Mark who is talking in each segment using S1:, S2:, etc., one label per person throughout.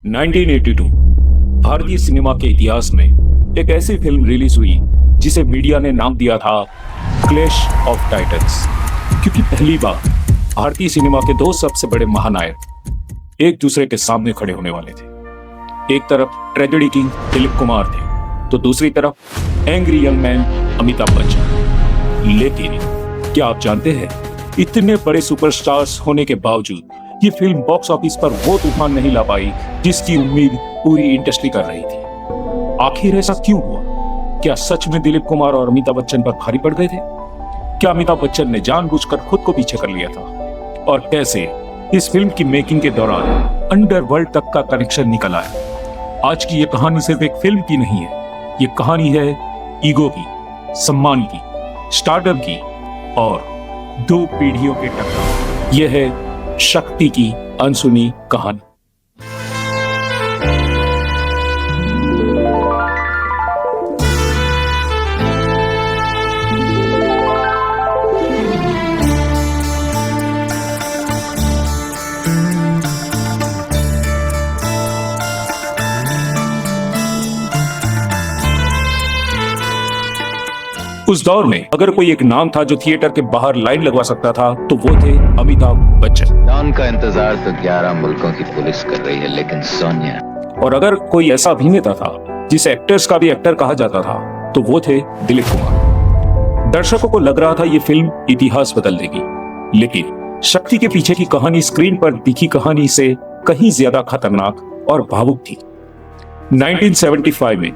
S1: 1982 भारतीय सिनेमा के इतिहास में एक ऐसी फिल्म रिलीज हुई जिसे मीडिया ने नाम दिया था क्लैश ऑफ टाइटन्स, क्योंकि पहली बार भारतीय सिनेमा के दो सबसे बड़े महानायक एक दूसरे के सामने खड़े होने वाले थे। एक तरफ ट्रेजेडी किंग दिलीप कुमार थे तो दूसरी तरफ angry young man Amitabh Bachchan. लेकिन क्या आप जानते हैं, इतने बड़े सुपरस्टार्स होने के बावजूद ये फिल्म बॉक्स ऑफिस पर वो तूफान नहीं ला पाई जिसकी उम्मीद पूरी इंडस्ट्री कर रही थी। आखिर ऐसा क्यों हुआ? क्या सच में दिलीप कुमार और अमिताभ बच्चन पर भारी पड़ गए थे? क्या अमिताभ बच्चन ने जानबूझकर खुद को पीछे कर लिया था? और कैसे इस फिल्म की मेकिंग के दौरान अंडरवर्ल्ड तक का कनेक्शन निकल आया? आज की ये कहानी सिर्फ एक फिल्म की नहीं है, ये कहानी है ईगो की, सम्मान की, स्टारडम की और दो पीढ़ियों के टकराव। यह है शक्ति की अनसुनी कहानी। उस दौर में अगर कोई एक नाम था जो थिएटर के बाहर लाइन लगवा सकता था तो वो थे अमिताभ बच्चन।
S2: डॉन का इंतजार तो 11 मुल्कों की पुलिस कर रही है, लेकिन सोनिया।
S1: और अगर कोई ऐसा अभिनेता था जिसे एक्टर्स का भी एक्टर कहा जाता था तो वो थे दिलीप कुमार। दर्शकों को लग रहा था ये फिल्म इतिहास बदल देगी, लेकिन शक्ति के पीछे की कहानी स्क्रीन पर दिखी कहानी से कहीं ज्यादा खतरनाक और भावुक थी। 1975 में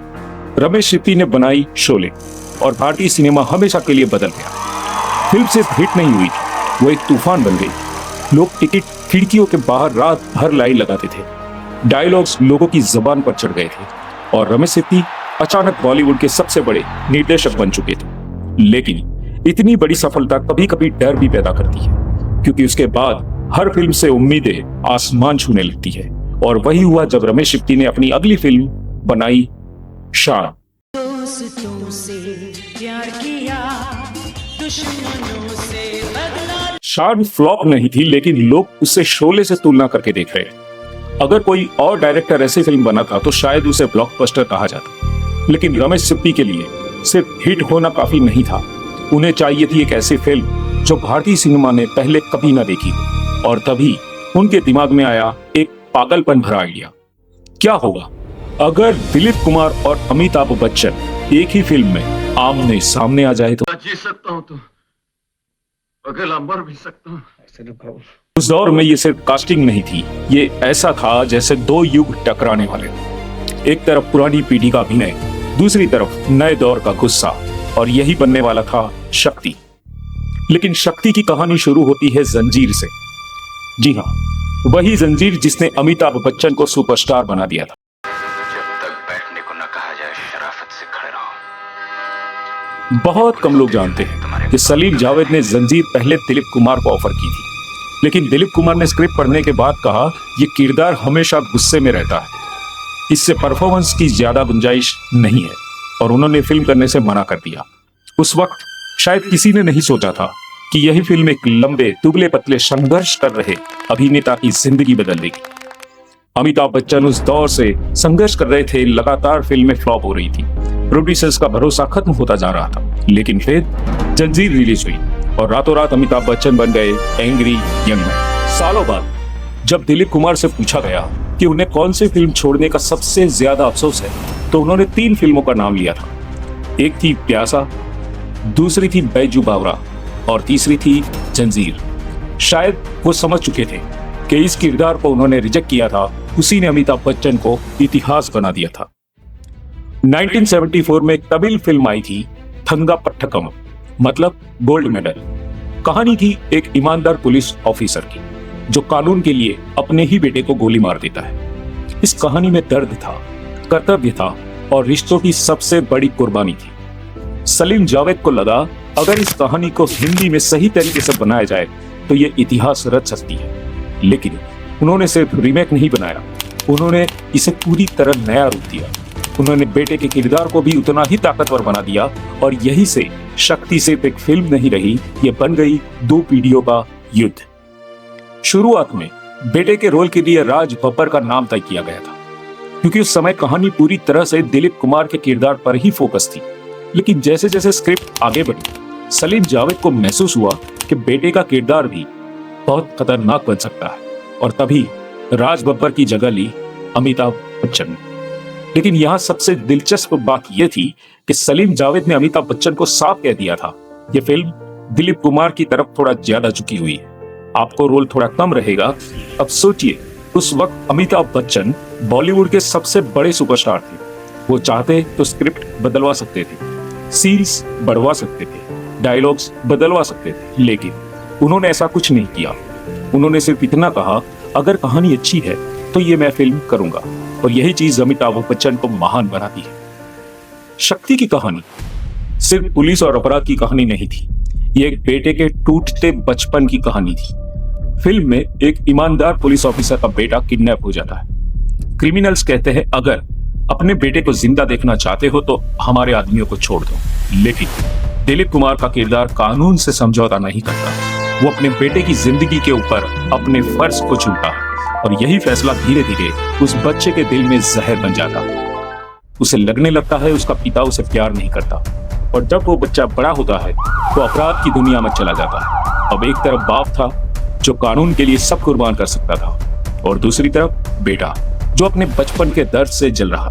S1: रमेश सिप्पी ने बनाई शोले और भारतीय सिनेमा हमेशा के लिए बदल गया। फिल्म सिर्फ हिट नहीं हुई थी, वो एक तूफान बन गई। लोग टिकट खिड़कियों के बाहर रात भर लाइन लगाते थे, डायलॉग्स लोगों की जबान पर चढ़ गए थे और रमेश सिप्पी अचानक बॉलीवुड के सबसे बड़े निर्देशक बन चुके थे। लेकिन इतनी बड़ी सफलता कभी कभी डर भी पैदा करती है, क्योंकि उसके बाद हर फिल्म से उम्मीदें आसमान छूने लगती है। और वही हुआ जब रमेश सिप्पी ने अपनी अगली फिल्म बनाई शान। शान फ्लॉप नहीं थी, लेकिन लोग उससे शोले से तुलना करके देख रहे हैं। अगर कोई और डायरेक्टर ऐसी फिल्म बनाता तो शायद उसे ब्लॉकबस्टर कहा जाता, लेकिन रमेश सिप्पी के लिए सिर्फ हिट होना काफी नहीं था। उन्हें चाहिए थी एक ऐसी फिल्म जो भारतीय सिनेमा ने पहले कभी ना देखी हो। और तभी उनके दिमाग में आया एक पागलपन भरा आइडिया। क्या होगा अगर दिलीप कुमार और अमिताभ बच्चन एक ही फिल्म में आमने सामने आ जाए? तो
S3: जी सकता हूं तो अकेला मर भी सकता हूं।
S1: उस दौर में ये सिर्फ कास्टिंग नहीं थी, ये ऐसा था जैसे दो युग टकराने वाले। एक तरफ पुरानी पीढ़ी का अभिनय, दूसरी तरफ नए दौर का गुस्सा, और यही बनने वाला था शक्ति। लेकिन शक्ति की कहानी शुरू होती है जंजीर से। जी हाँ, वही जंजीर जिसने अमिताभ बच्चन को सुपरस्टार बना दिया था। बहुत कम लोग जानते हैं कि सलीम जावेद ने जंजीर पहले दिलीप कुमार को ऑफर की थी, लेकिन दिलीप कुमार ने स्क्रिप्ट पढ़ने के बाद कहा यह किरदार हमेशा गुस्से में रहता है, इससे परफॉर्मेंस की ज्यादा गुंजाइश नहीं है, और उन्होंने फिल्म करने से मना कर दिया। उस वक्त शायद किसी ने नहीं सोचा था कि यही फिल्म एक लंबे दुबले पतले संघर्ष कर रहे अभिनेता की जिंदगी बदल देगी। अमिताभ बच्चन उस दौर से संघर्ष कर रहे थे, लगातार फिल्में फ्लॉप हो रही थी, प्रोड्यूसर्स का भरोसा खत्म होता जा रहा था। लेकिन फिर जंजीर रिलीज हुई और रातों रात अमिताभ बच्चन बन गए एंग्री यंग मैन। सालों बाद जब दिलीप कुमार से पूछा गया कि उन्हें कौन सी फिल्म छोड़ने का सबसे ज्यादा अफसोस है, तो उन्होंने 3 फिल्मों का नाम लिया था। एक थी प्यासा, दूसरी थी बैजू बावरा और तीसरी थी जंजीर। शायद वो समझ चुके थे कि इस किरदार को उन्होंने रिजेक्ट किया था, उसी ने अमिताभ बच्चन को इतिहास बना दिया था। 1974 में एक तमिल फिल्म आई थी थंगा पट्टकम, मतलब गोल्ड मेडल। कहानी थी एक ईमानदार पुलिस ऑफिसर की जो कानून के लिए अपने ही बेटे को गोली मार देता है। इस कहानी में दर्द था, कर्तव्य था और रिश्तों की सबसे बड़ी कुर्बानी थी। सलीम जावेद को लगा अगर इस कहानी को हिंदी में सही तरीके से बनाया जाए तो ये इतिहास रच सकती है। लेकिन उन्होंने सिर्फ रीमेक नहीं बनाया, उन्होंने इसे पूरी तरह नया रूप दिया। उन्होंने बेटे के किरदार को भी उतना ही ताकतवर बना दिया, और यही से शक्ति सिर्फ एक फिल्म नहीं रही, ये बन गई दो पीढ़ियों का युद्ध। शुरुआत में बेटे के रोल के लिए राज बब्बर का नाम तय किया गया था, क्योंकि उस समय कहानी पूरी तरह से दिलीप कुमार के किरदार पर ही फोकस थी। लेकिन जैसे जैसे स्क्रिप्ट आगे बढ़ी, सलीम जावेद को महसूस हुआ कि बेटे का किरदार भी बहुत खतरनाक बन सकता है, और तभी राज बब्बर की जगह ली अमिताभ बच्चन ने। लेकिन यहाँ सबसे दिलचस्प बात यह थी कि सलीम जावेद ने अमिताभ बच्चन को साफ कह दिया था, यह फिल्म दिलीप कुमार की तरफ थोड़ा ज्यादा झुकी हुई है, आपको रोल थोड़ा कम रहेगा। अब सोचिए, उस वक्त अमिताभ बच्चन बॉलीवुड के सबसे बड़े सुपरस्टार थे। वो चाहते तो स्क्रिप्ट बदलवा सकते थे, सीन्स बढ़वा सकते थे, डायलॉग्स बदलवा सकते थे, लेकिन उन्होंने ऐसा कुछ नहीं किया। उन्होंने सिर्फ इतना कहा, अगर कहानी अच्छी है तो ये मैं फिल्म करूंगा, और यही चीज अमिताभ बच्चन को महान बनाती है। शक्ति की कहानी सिर्फ पुलिस और अपराध की कहानी नहीं थी, ये एक बेटे के टूटते बचपन की कहानी थी। फिल्म में एक ईमानदार पुलिस ऑफिसर का बेटा किडनैप हो जाता है। क्रिमिनल्स कहते हैं, अगर अपने बेटे को जिंदा देखना चाहते हो तो हमारे आदमियों को छोड़ दो। लेकिन दिलीप कुमार का किरदार कानून से समझौता नहीं करता। वो अपने बेटे की जिंदगी के ऊपर अपने फर्ज को चुनता है, और यही फैसला धीरे धीरे उस बच्चे के दिल में जहर बन जाता है। उसे लगने लगता है उसका पिता उसे प्यार नहीं करता, और जब वो बच्चा बड़ा होता है तो अपराध की दुनिया में चला जाता है। अब एक तरफ बाप था जो कानून के लिए सब कुर्बान कर सकता था, और दूसरी तरफ बेटा जो अपने बचपन के दर्द से जल रहा।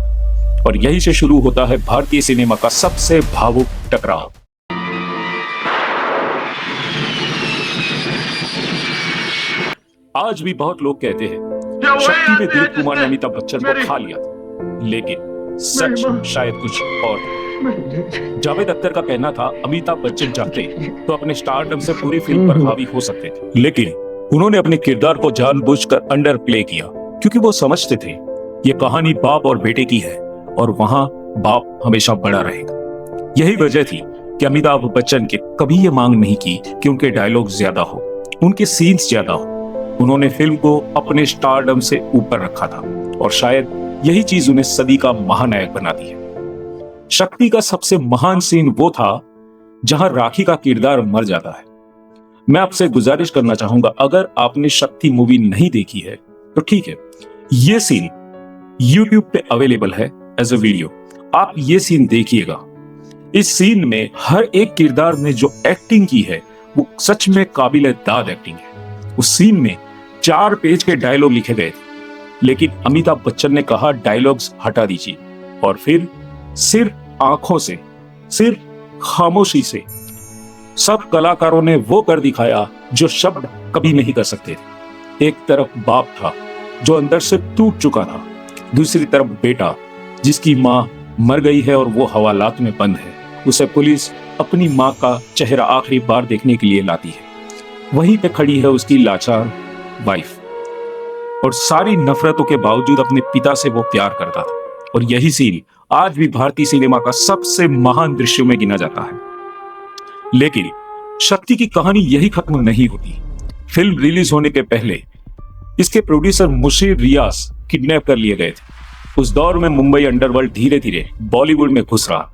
S1: और यही से शुरू होता है भारतीय सिनेमा का सबसे भावुक टकराव। आज भी बहुत लोग कहते हैं शक्ति में दिलीप कुमार ने अमिताभ बच्चन को खा लिया था, लेकिन सच शायद कुछ और था। जावेद अख्तर का कहना था, अमिताभ बच्चन चाहते तो अपने स्टारडम से पूरी फिल्म पर हावी हो सकते थे, लेकिन उन्होंने अपने किरदार को जानबूझकर अंडर प्ले किया, क्योंकि वो समझते थे ये कहानी बाप और बेटे की है, और वहां बाप हमेशा बड़ा रहेगा। यही वजह थी कि अमिताभ बच्चन के कभी ये मांग नहीं की कि उनके डायलॉग ज्यादा हो, उनके सीन्स ज्यादा हो। उन्होंने फिल्म को अपने स्टारडम से ऊपर रखा था, और शायद यही चीज उन्हें सदी का महानायक बनाती है। शक्ति का सबसे महान सीन वो था जहां राखी का किरदार मर जाता है। मैं आपसे गुजारिश करना चाहूंगा, अगर आपने शक्ति मूवी नहीं देखी है तो ठीक है, ये सीन YouTube पे अवेलेबल है एज अ वीडियो, आप ये सीन देखिएगा। इस सीन में हर एक किरदार ने जो एक्टिंग की है वो सच में काबिल दाद एक्टिंग है। उस सीन में 4 पेज के डायलॉग लिखे गए थे, लेकिन अमिताभ बच्चन ने कहा डायलॉग्स हटा दीजिए, और फिर सिर्फ आंखों से, सिर्फ खामोशी से सब कलाकारों ने वो कर दिखाया जो शब्द कभी नहीं कर सकते थे। एक तरफ बाप था जो अंदर से टूट चुका था, दूसरी तरफ बेटा जिसकी माँ मर गई है और वो हवालात में बंद है। उसे पुलिस अपनी माँ का चेहरा आखिरी बार देखने के लिए लाती है। वहीं पे खड़ी है उसकी लाचार वाइफ, और सारी नफरतों के बावजूद अपने पिता से वो प्यार करता था। और यही सीन आज भी भारतीय सिनेमा का सबसे महान दृश्यों में गिना जाता है। लेकिन शक्ति की कहानी यही खत्म नहीं होती। फिल्म रिलीज होने के पहले इसके प्रोड्यूसर मुशीर रियाज किडनैप कर लिए गए थे। उस दौर में मुंबई अंडरवर्ल्ड धीरे धीरे बॉलीवुड में घुस रहा,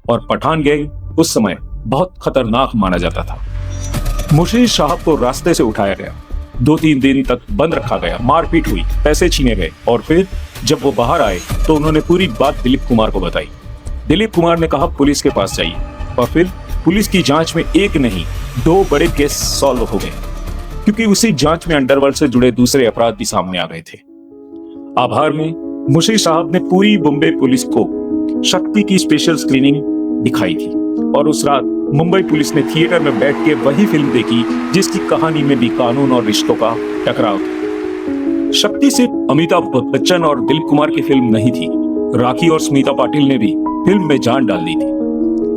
S1: और पठान गैंग उस समय बहुत खतरनाक माना जाता था। मुशीर साहब को रास्ते से उठाया गया, 2-3 दिन तक बंद रखा गया, मारपीट हुई, पैसे छीने गए, और फिर जब वो बाहर आए तो उन्होंने पूरी बात दिलीप कुमार को बताई। दिलीप कुमार ने कहा पुलिस के पास जाइए, और फिर पुलिस की जांच में एक नहीं 2 बड़े केस सॉल्व हो गए, क्योंकि उसी जांच में अंडरवर्ल्ड से जुड़े दूसरे अपराध भी सामने आ गए थे। आभार में मुशीर साहब ने पूरी बॉम्बे पुलिस को शक्ति की स्पेशल स्क्रीनिंग दिखाई थी, और उस रात मुंबई पुलिस ने थिएटर में बैठ के वही फिल्म देखी जिसकी कहानी में भी कानून और रिश्तों का टकराव था। शक्ति सिर्फ अमिताभ बच्चन और दिलीप कुमार की फिल्म नहीं थी, राखी और स्मिता पाटिल ने भी फिल्म में जान डाल दी थी।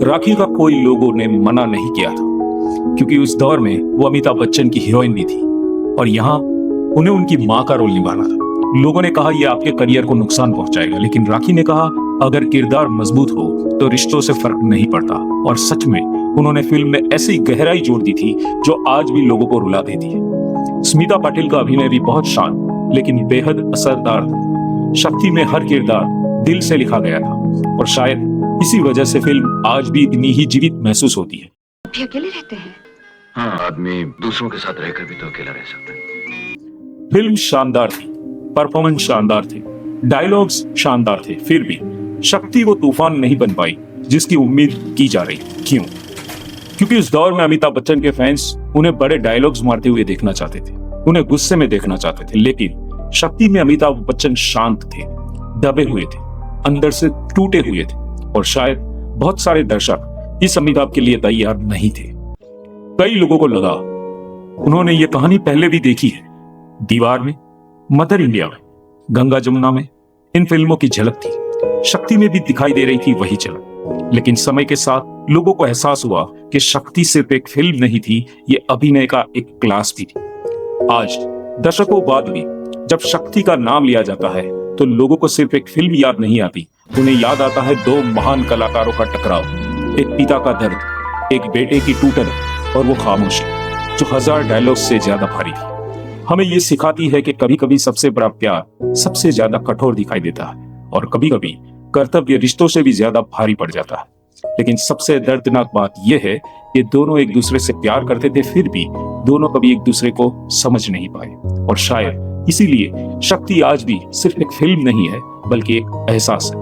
S1: राखी का कोई लोगों ने मना नहीं किया था, क्योंकि उस दौर में वो अमिताभ बच्चन की हीरोइन भी थी, और यहाँ उन्हें उनकी माँ का रोल निभाना था। लोगों ने कहा यह आपके करियर को नुकसान पहुंचाएगा, लेकिन राखी ने कहा अगर किरदार मजबूत हो तो रिश्तों से फर्क नहीं पड़ता। और सच में उन्होंने फिल्म में ऐसी गहराई जोड़ दी थी जो आज भी लोगों को रुला देती है। स्मिता पाटिल का अभिनय भी बहुत शांत लेकिन बेहद असरदार था। शक्ति में हर किरदार दिल से लिखा गया था, और शायद इसी वजह से फिल्म आज भी इतनी ही जीवित महसूस होती है।
S4: भी अकेले रहते हैं?
S3: हाँ, आदमी दूसरों के साथ रहकर भी तो अकेला रह सकता है।
S1: फिल्म शानदार थी, परफॉर्मेंस शानदार थी, डायलॉग्स शानदार थे, फिर भी शक्ति वो तूफान नहीं बन पाई जिसकी उम्मीद की जा रही। क्यों? क्योंकि उस दौर में अमिताभ बच्चन के फैंस उन्हें बड़े डायलॉग्स मारते हुए देखना चाहते थे, उन्हें गुस्से में देखना चाहते थे। लेकिन शक्ति में अमिताभ बच्चन शांत थे, दबे हुए थे, अंदर से टूटे हुए थे, और शायद बहुत सारे दर्शक इस अमिताभ के लिए तैयार नहीं थे। कई लोगों को लगा उन्होंने ये कहानी पहले भी देखी है, दीवार में, मदर इंडिया में, गंगा जमुना में इन फिल्मों की झलक थी, शक्ति में भी दिखाई दे रही थी वही झलक। लेकिन समय के साथ लोगों को एहसास हुआ कि शक्ति सिर्फ एक फिल्म नहीं थी, ये अभिनय का एक क्लास भी थी। आज दशकों बाद भी जब शक्ति का नाम लिया जाता है तो लोगों को सिर्फ एक फिल्म याद नहीं आती, उन्हें याद आता है दो महान कलाकारों का टकराव, एक पिता का दर्द, एक बेटे की टूटन, और वो खामोशी जो 1000 डायलॉग से ज्यादा भारी थी। हमें ये सिखाती है कि कभी कभी सबसे बड़ा प्यार सबसे ज्यादा कठोर दिखाई देता है, और कभी कभी कर्तव्य रिश्तों से भी ज्यादा भारी पड़ जाता है। लेकिन सबसे दर्दनाक बात यह है कि दोनों एक दूसरे से प्यार करते थे, फिर भी दोनों कभी एक दूसरे को समझ नहीं पाए, और शायद इसीलिए शक्ति आज भी सिर्फ एक फिल्म नहीं है बल्कि एक एहसास है।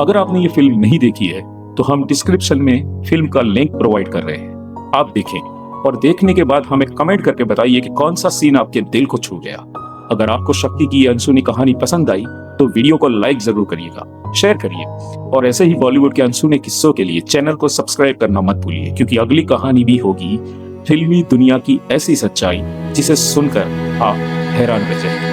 S1: अगर आपने ये फिल्म नहीं देखी है तो हम डिस्क्रिप्शन में फिल्म का लिंक प्रोवाइड कर रहे हैं, आप देखें और देखने के बाद हमें कमेंट करके बताइए कि कौन सा सीन आपके दिल को छू गया। अगर आपको शक्ति की ये अनसुनी कहानी पसंद आई तो वीडियो को लाइक जरूर करिएगा, शेयर करिए, और ऐसे ही बॉलीवुड के अनसुने किस्सों के लिए चैनल को सब्सक्राइब करना मत भूलिए, क्योंकि अगली कहानी भी होगी फिल्मी दुनिया की ऐसी सच्चाई जिसे सुनकर आप हैरान रह जाएंगे।